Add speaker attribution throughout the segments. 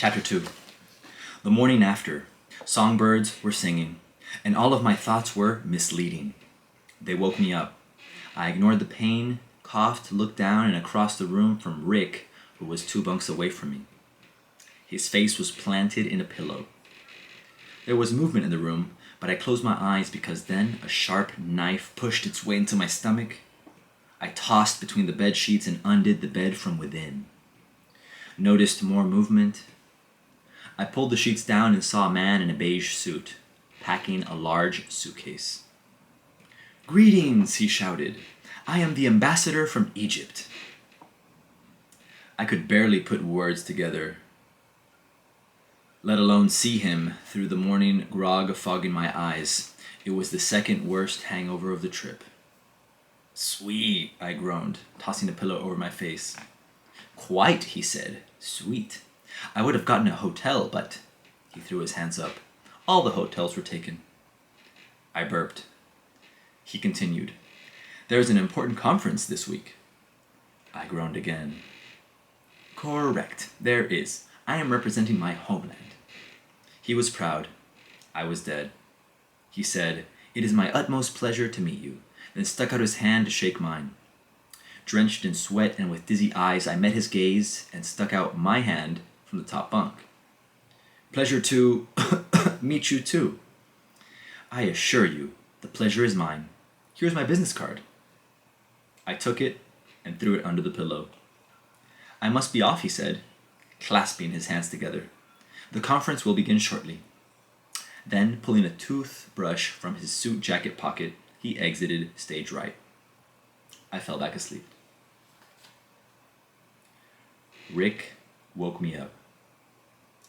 Speaker 1: Chapter 2. The morning after, songbirds were singing, and all of my thoughts were misleading. They woke me up. I ignored the pain, coughed, looked down and across the room from Rick, who was 2 bunks away from me. His face was planted in a pillow. There was movement in the room, but I closed my eyes because then a sharp knife pushed its way into my stomach. I tossed between the bed sheets and undid the bed from within. Noticed more movement. I pulled the sheets down and saw a man in a beige suit, packing a large suitcase. "Greetings," he shouted. "I am the ambassador from Egypt." I could barely put words together, let alone see him through the morning grog fogging my eyes. It was the second worst hangover of the trip. "Sweet," I groaned, tossing a pillow over my face. "Quite," he said. "Sweet. I would have gotten a hotel, but..." He threw his hands up. "All the hotels were taken." I burped. He continued. "There is an important conference this week." I groaned again. "Correct. There is. I am representing my homeland." He was proud. I was dead. He said, "It is my utmost pleasure to meet you," then stuck out his hand to shake mine. Drenched in sweat and with dizzy eyes, I met his gaze and stuck out my hand from the top bunk. "Pleasure to meet you too." "I assure you, the pleasure is mine. Here's my business card." I took it and threw it under the pillow. "I must be off," he said, clasping his hands together. "The conference will begin shortly." Then, pulling a toothbrush from his suit jacket pocket, he exited stage right. I fell back asleep. Rick woke me up.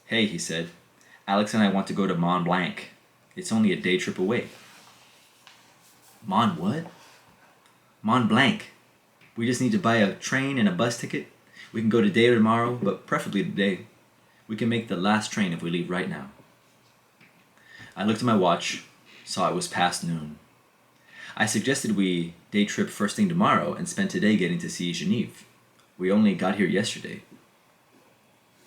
Speaker 1: "Hey," he said. "Alex and I want to go to Mont Blanc. It's only a day trip away." "Mont what?" "Mont Blanc. We just need to buy a train and a bus ticket. We can go today or tomorrow, but preferably today. We can make the last train if we leave right now." I looked at my watch, saw it was past noon. I suggested we day trip first thing tomorrow and spend today getting to see Genève. We only got here yesterday.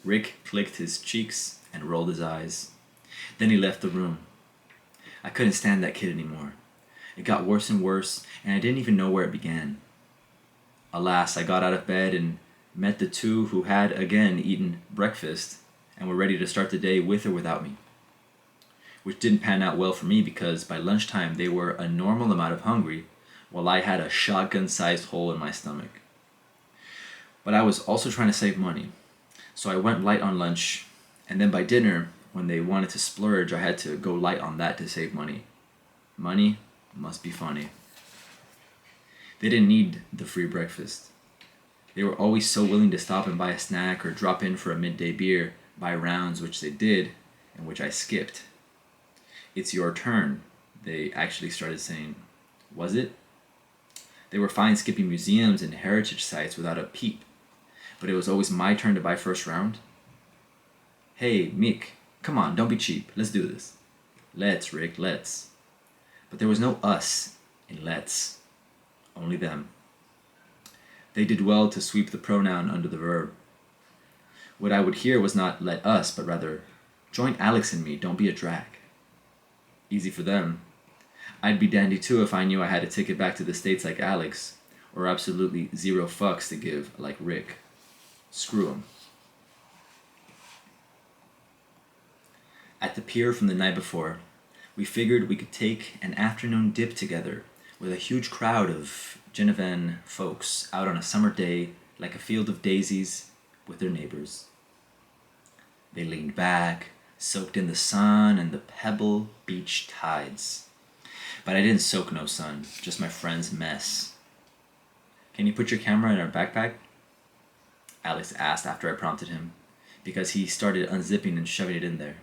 Speaker 1: Rick clicked his cheeks and rolled his eyes. Then he left the room. I couldn't stand that kid anymore. It got worse and worse, and I didn't even know where it began. Alas, I got out of bed and met the two who had again eaten breakfast and were ready to start the day with or without me. Which didn't pan out well for me because by lunchtime they were a normal amount of hungry, while I had a shotgun-sized hole in my stomach. But I was also trying to save money, so I went light on lunch, and then by dinner, when they wanted to splurge, I had to go light on that to save money. Money must be funny. They didn't need the free breakfast. They were always so willing to stop and buy a snack or drop in for a midday beer, by rounds, which they did, and which I skipped. "It's your turn," they actually started saying. Was it? They were fine skipping museums and heritage sites without a peep, but it was always my turn to buy first round. "Hey, Mick, come on, don't be cheap. Let's do this." "Let's, Rick, let's." But there was no us in let's. Only them. They did well to sweep the pronoun under the verb. What I would hear was not "let us," but rather, "Join Alex and me, don't be a drag." Easy for them. I'd be dandy too if I knew I had a ticket back to the States like Alex, or absolutely zero fucks to give like Rick. Screw 'em. At the pier from the night before, we figured we could take an afternoon dip together with a huge crowd of Genevan folks out on a summer day like a field of daisies with their neighbors. They leaned back, soaked in the sun and the pebble beach tides. But I didn't soak no sun, just my friend's mess. "Can you put your camera in our backpack?" Alex asked after I prompted him, because he started unzipping and shoving it in there.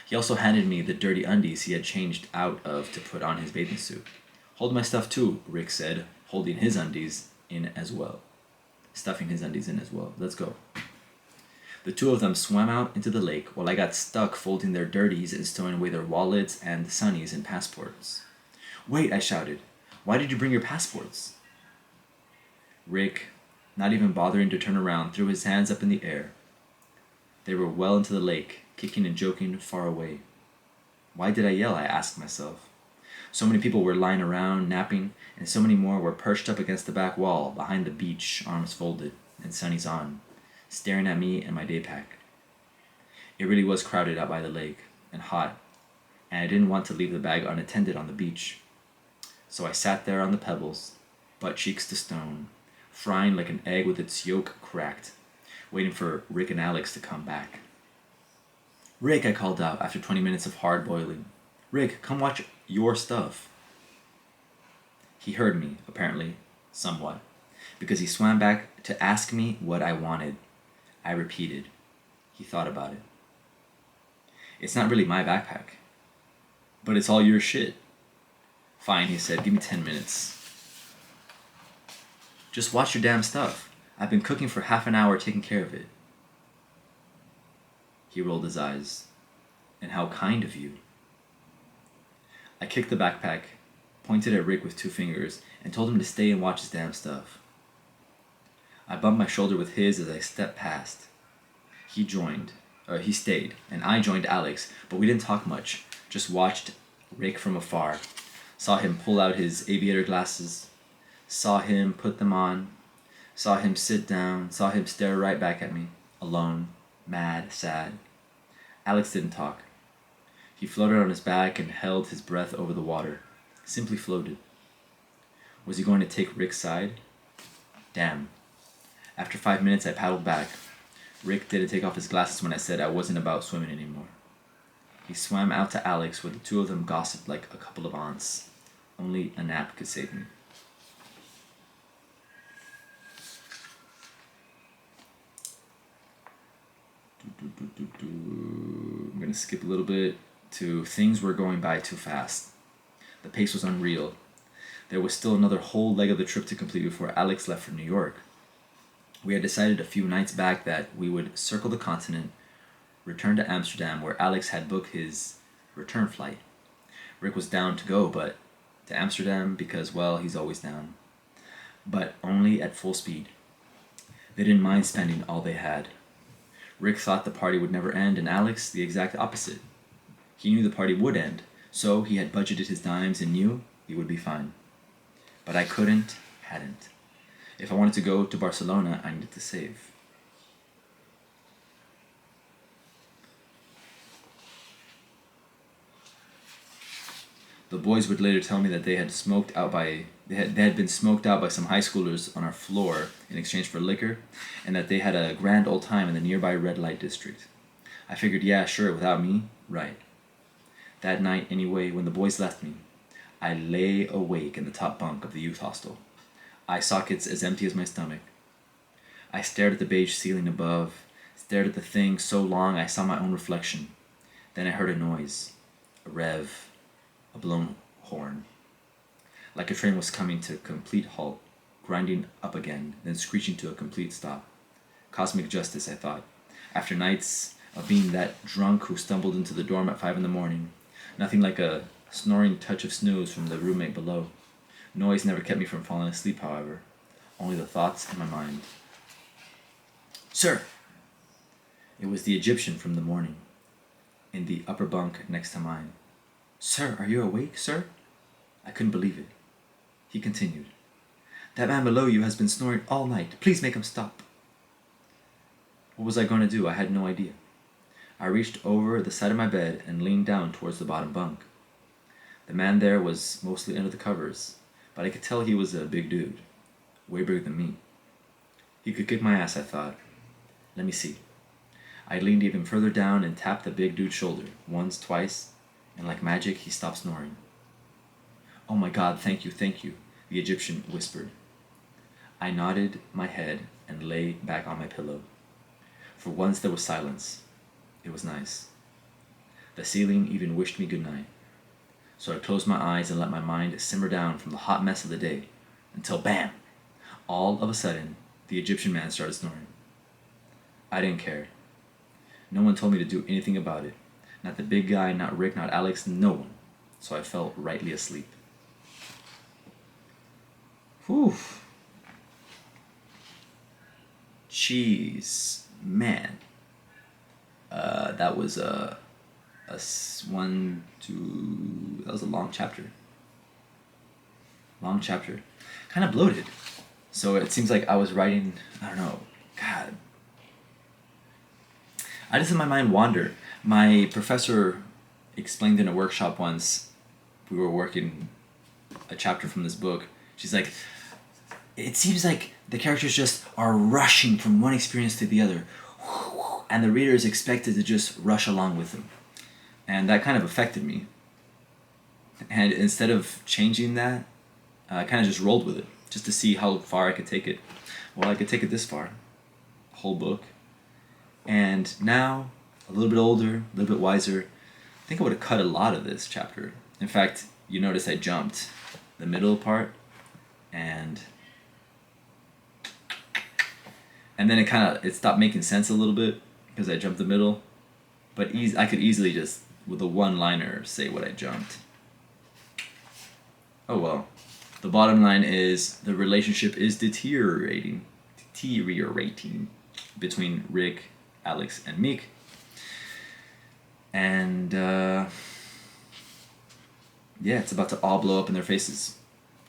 Speaker 1: He also handed me the dirty undies he had changed out of to put on his bathing suit. "Hold my stuff too," Rick said, holding his undies in as well. Stuffing his undies in as well. "Let's go." The two of them swam out into the lake while I got stuck folding their dirties and stowing away their wallets and sunnies and passports. "Wait," I shouted. "Why did you bring your passports?" Rick, not even bothering to turn around, threw his hands up in the air. They were well into the lake, kicking and joking far away. Why did I yell? I asked myself. So many people were lying around, napping, and so many more were perched up against the back wall, behind the beach, arms folded, and sunnies on, staring at me and my day pack. It really was crowded out by the lake, and hot, and I didn't want to leave the bag unattended on the beach. So I sat there on the pebbles, butt cheeks to stone, frying like an egg with its yolk cracked, waiting for Rick and Alex to come back. Rick, I called out after 20 minutes of hard boiling. Rick, come watch your stuff. He heard me, apparently, somewhat, because he swam back to ask me what I wanted. I repeated. He thought about it. It's not really my backpack, but it's all your shit. Fine, he said, give me 10 minutes. Just watch your damn stuff. I've been cooking for half an hour taking care of it. He rolled his eyes. And how kind of you. I kicked the backpack, pointed at Rick with 2 fingers, and told him to stay and watch his damn stuff. I bumped my shoulder with his as I stepped past. He stayed, and I joined Alex, but we didn't talk much, just watched Rick from afar, saw him pull out his aviator glasses, saw him put them on, saw him sit down, saw him stare right back at me, alone, mad, sad. Alex didn't talk. He floated on his back and held his breath over the water, simply floated. Was he going to take Rick's side? Damn. After 5 minutes, I paddled back. Rick didn't take off his glasses when I said I wasn't about swimming anymore. He swam out to Alex, where the 2 of them gossiped like a couple of aunts. Only a nap could save me. I'm going to skip a little bit to things were going by too fast. The pace was unreal. There was still another whole leg of the trip to complete before Alex left for New York. We had decided a few nights back that we would circle the continent, return to Amsterdam, where Alex had booked his return flight. Rick was down to go, but to Amsterdam because, well, he's always down. But only at full speed. They didn't mind spending all they had. Rick thought the party would never end, and Alex the exact opposite. He knew the party would end, so he had budgeted his dimes and knew he would be fine. But I hadn't. If I wanted to go to Barcelona, I needed to save. The boys would later tell me that they had been smoked out by some high schoolers on our floor in exchange for liquor, and that they had a grand old time in the nearby red light district. I figured, yeah, sure, without me, right. That night, anyway, when the boys left me, I lay awake in the top bunk of the youth hostel, eye sockets as empty as my stomach. I stared at the beige ceiling above, stared at the thing so long I saw my own reflection. Then I heard a noise, a rev, a blown horn. Like a train was coming to a complete halt, grinding up again, then screeching to a complete stop. Cosmic justice, I thought. After nights of being that drunk who stumbled into the dorm at 5 a.m, nothing like a snoring touch of snooze from the roommate below. Noise never kept me from falling asleep, however. Only the thoughts in my mind. Sir! It was the Egyptian from the morning, in the upper bunk next to mine. Sir, are you awake, sir? I couldn't believe it. He continued. That man below you has been snoring all night. Please make him stop. What was I going to do? I had no idea. I reached over the side of my bed and leaned down towards the bottom bunk. The man there was mostly under the covers, but I could tell he was a big dude, way bigger than me. He could kick my ass, I thought. Let me see. I leaned even further down and tapped the big dude's shoulder, once, twice, and like magic, he stopped snoring. Oh my God, thank you, the Egyptian whispered. I nodded my head and lay back on my pillow. For once there was silence. It was nice. The ceiling even wished me good night. So I closed my eyes and let my mind simmer down from the hot mess of the day, until bam! All of a sudden, the Egyptian man started snoring. I didn't care. No one told me to do anything about it. Not the big guy, not Rick, not Alex, no one. So I fell rightly asleep. Whew. Jeez, man. That was one, two. That was a long chapter. Long chapter, kind of bloated. So it seems like I was writing. I don't know. God, I just let my mind wander. My professor explained in a workshop once. We were working a chapter from this book. She's like, it seems like the characters just are rushing from one experience to the other, and the reader is expected to just rush along with them. And that kind of affected me. And instead of changing that, I kind of just rolled with it, just to see how far I could take it. Well, I could take it this far, whole book. And now, a little bit older, a little bit wiser, I think I would have cut a lot of this chapter. In fact, you notice I jumped the middle part, and then it stopped making sense a little bit because I jumped the middle. But I could easily just, with a one-liner, say what I jumped. Oh well. The bottom line is the relationship is deteriorating between Rick, Alex, and Meek. And yeah, it's about to all blow up in their faces.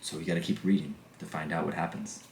Speaker 1: So you gotta keep reading to find out what happens.